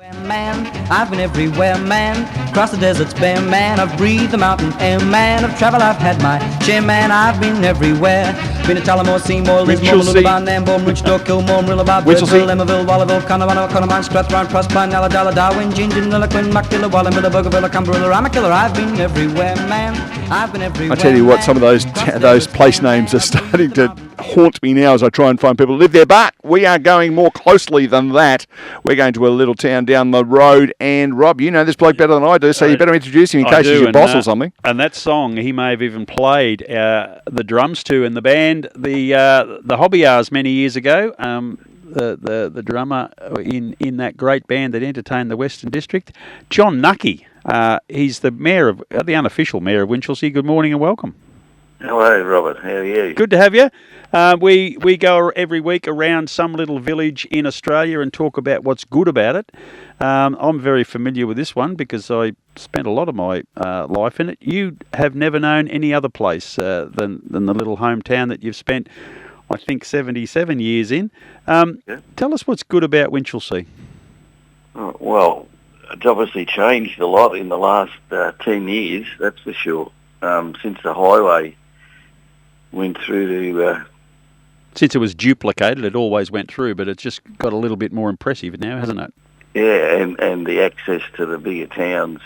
Man, I've been everywhere, man. Across the deserts bare, man. I've breathed the mountain air, man. Of travel I've had my share, man. I've been everywhere. Been to Tullamore, Seymour, Lismore, Lullaby, Nambour, Richmond, Kilmore, Rillabar, Birdsville, Emmaville, Wallaville, Connemara, Connemara, Strathround, Proserpine, Alladala, Darwin, Gingin, Lilliquin, Muckilla, Wallumbilla, Bougainville, Cumberland, I'm a killer. I've been everywhere, man. I've been everywhere. I tell you what, some of those place names are starting to haunt me now as I try and find people who live there, but we are going more closely than that. We're going to a little town down the road, and Rob, you know this bloke better than I do, so you better introduce him in case he's your boss or something. And that song he may have even played the drums to in the band, the Hobby Hours many years ago. The drummer in that great band that entertained the Western District, John Knuckey. He's the the unofficial mayor of Winchelsea. Good morning and welcome. Hello, Robert. How are you? Good to have you. We go every week around some little village in Australia and talk about what's good about it. I'm very familiar with this one because I spent a lot of my life in it. You have never known any other place than the little hometown that you've spent, I think, 77 years in. Tell us what's good about Winchelsea. Well, it's obviously changed a lot in the last 10 years, that's for sure. Since the highway went through to... Since it was duplicated, it always went through, but it's just got a little bit more impressive now, hasn't it? Yeah, and the access to the bigger towns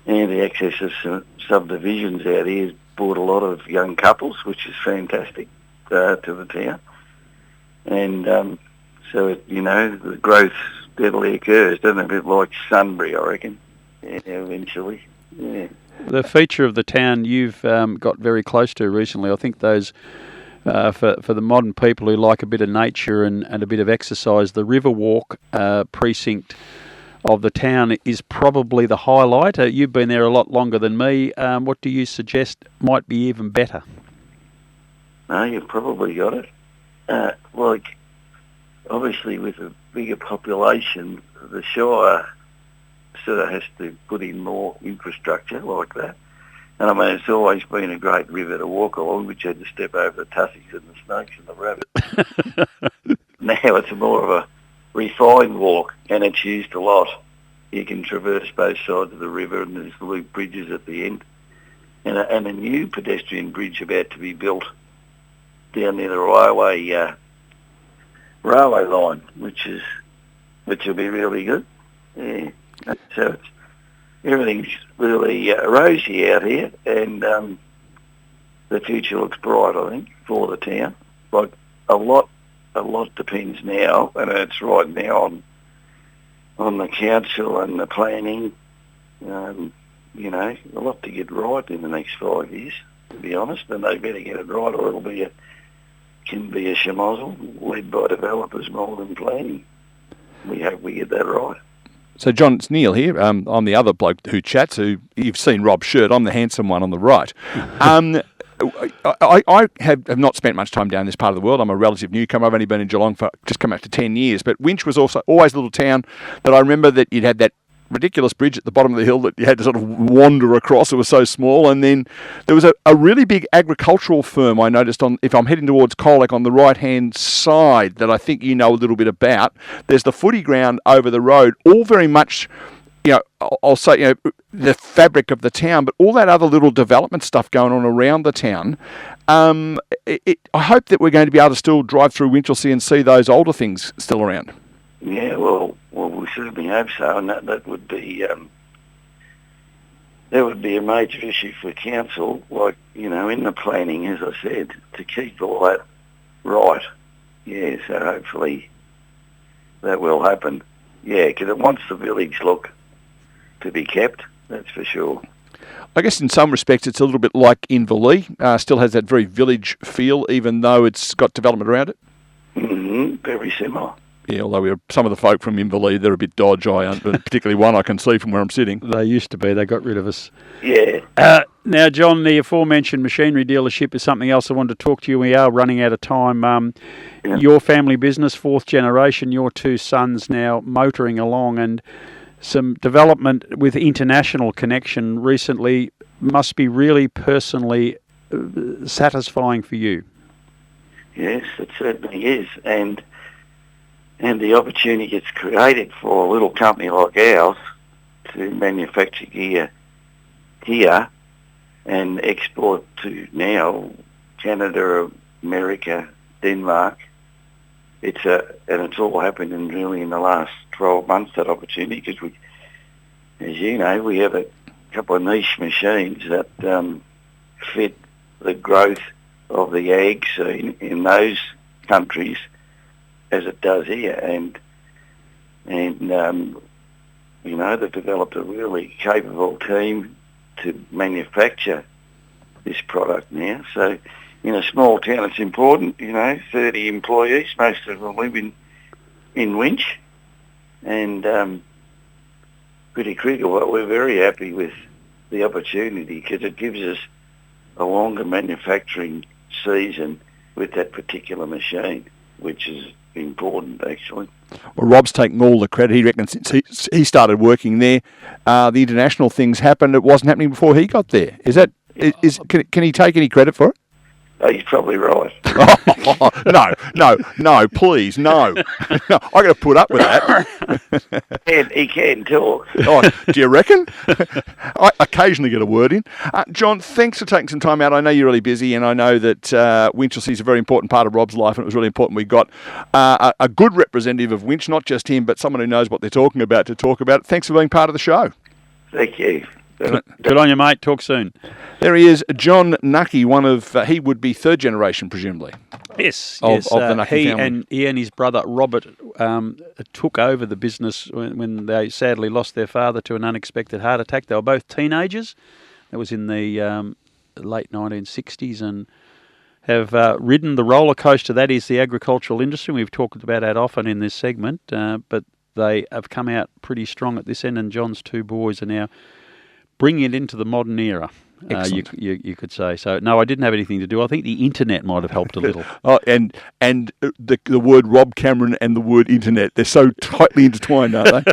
and the access to some subdivisions out here has brought a lot of young couples, which is fantastic, to the town. And so, the growth steadily occurs, doesn't it? A bit like Sunbury, I reckon, eventually. Yeah. The feature of the town you've got very close to recently, I think those... For the modern people who like a bit of nature and a bit of exercise, the Riverwalk precinct of the town is probably the highlight. You've been there a lot longer than me. What do you suggest might be even better? No, you've probably got it. Obviously with a bigger population, the Shire sort of has to put in more infrastructure like that. And I mean, it's always been a great river to walk along, which you had to step over the tussies and the snakes and the rabbits. Now it's more of a refined walk, and it's used a lot. You can traverse both sides of the river, and there's loop bridges at the end. And a new pedestrian bridge about to be built down near the railway line, which will be really good. Yeah. So everything's really rosy out here, and the future looks bright, I think, for the town. Like a lot depends now, and it's right now on the council and the planning. A lot to get right in the next 5 years, to be honest, and they better get it right, or it can be a schmozzle led by developers more than planning. We hope we get that right. So, John, it's Neil here. I'm the other bloke who chats, who you've seen Rob's shirt. I'm the handsome one on the right. I have not spent much time down this part of the world. I'm a relative newcomer. I've only been in Geelong for just come up to 10 years. But Winch was also always a little town that I remember that you'd had that ridiculous bridge at the bottom of the hill that you had to sort of wander across. It was so small. And then there was a really big agricultural firm I noticed if I'm heading towards Colac on the right-hand side that I think you know a little bit about. There's the footy ground over the road, all very much, I'll say, the fabric of the town, but all that other little development stuff going on around the town. I hope that we're going to be able to still drive through Winchelsea and see those older things still around. Yeah, well, we certainly hope so, and that would be a major issue for council, in the planning, as I said, to keep all that right. Yeah, so hopefully that will happen. Yeah, because it wants the village look to be kept, that's for sure. I guess in some respects it's a little bit like Inverleigh, still has that very village feel, even though it's got development around it. Very similar. Yeah, although some of the folk from Inverleigh, they're a bit dodge, particularly one I can see from where I'm sitting. They used to be. They got rid of us. Yeah. Now, John, the aforementioned machinery dealership is something else I wanted to talk to you. We are running out of time. Your family business, fourth generation, your two sons now motoring along, and some development with international connection recently must be really personally satisfying for you. Yes, it certainly is. And and the opportunity gets created for a little company like ours to manufacture gear here and export to now Canada, America, Denmark. And it's all happened really in the last 12 months, that opportunity, because we, as you know, we have a couple of niche machines that fit the growth of the ag scene in those countries as it does here, and you know, they've developed a really capable team to manufacture this product now. So in a small town it's important, you know, 30 employees, most of them live in Winch, and pretty critical, but we're very happy with the opportunity because it gives us a longer manufacturing season with that particular machine, which is important actually. Well, Rob's taking all the credit. He reckons since he started working there, the international things happened. It wasn't happening before he got there. Can he take any credit for it? Oh, he's probably right. No, please, no. I got to put up with that. He can talk. Oh, do you reckon? I occasionally get a word in. John, thanks for taking some time out. I know you're really busy, and I know that Winchelsea is a very important part of Rob's life, and it was really important we got a good representative of Winch, not just him, but someone who knows what they're talking about to talk about it. Thanks for being part of the show. Thank you. Good on you, mate. Talk soon. There he is, John Knuckey, he would be third generation, presumably. Yes, of the Knuckey family. He and his brother Robert took over the business when they sadly lost their father to an unexpected heart attack. They were both teenagers. That was in the late 1960s, and have ridden the roller coaster that is the agricultural industry. We've talked about that often in this segment, but they have come out pretty strong at this end, and John's two boys are now bringing it into the modern era, you could say. So, no, I didn't have anything to do. I think the internet might have helped a little. And the word Rob Cameron and the word internet, they're so tightly intertwined, aren't they?